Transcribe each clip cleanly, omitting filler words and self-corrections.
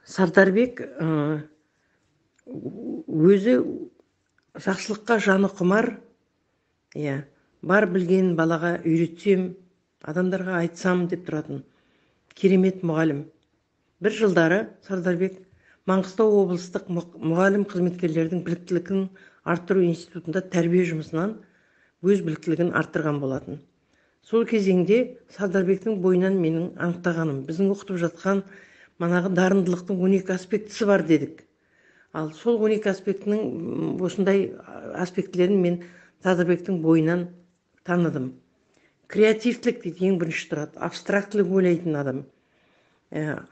Сардарбек өзі жақсылыққа жаны құмар, бар білген балаға үйретсем, адамдарға айтсам деп тұратын керемет мұғалім. Бір жылдары Сардарбек Маңғыстау облыстық мұғалім қызметкерлердің біліктілігін арттыру институтында тәрбие жұмысынан өз біліктілігін арттырған болатын. Сол кезеңде Сардарбектің бойынан менің анықтағаным, біздің оқытып жатқан манағы дарындылықтың 12 аспектісі бар дедік. Ал сол 12 аспектінің осындай аспектілерін мен Сардарбектің бойынан таныдым. Креативтілік дейді, ең бірінші тұрады. Абстрактілік ойлайтын адам,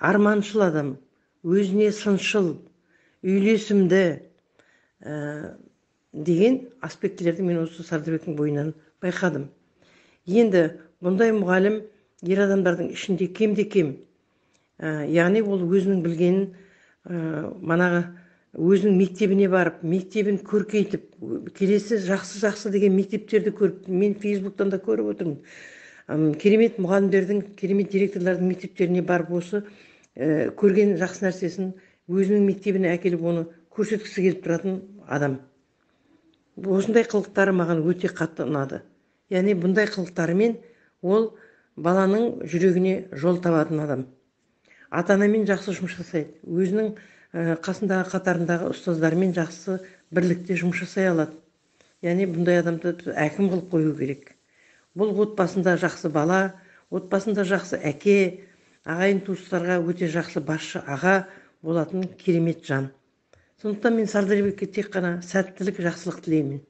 арманшыл адам, өзіне сыншыл, үйлесімді деген аспектілерді мен осы Сардарбектің бойынан байқадым. Енді бұндай мұғалім ер адамдардың ішінде кемде-кем, яғни ол өзінің білгенін манағы өзінің мектебіне барып, мектебін көркейтіп, келесі жақсы деген мектептерді көріп, мен Фейсбуктан да көріп отырмын. Керемет мұғалімдердің, керемет директорлардың мектептеріне барып осы көрген жақсы нәрсесін өзінің мектебіне әкеліп оны көрсеткісі келіп тұратын адам. Осындай қылықтары маған өте қатты ұнады. Яғни бұндай қылықтарымен ол баланың жүрегіне жол табатын адам. Ата-анамен жақсы жұмыс жасайды, өзінің қасындағы қатарындағы ұстаздармен жақсы бірлікте жұмыс жасай алады. Яғни бұндай адамды әкім қылып қою керек. Бұл отбасында жақсы бала, отбасында жақсы әке, ағайын туыстарға өте жақсы басшы аға болатын керемет жан. Сондықтан мен Сардарбекке тек қана сәттілік, жақсылық тілеймін.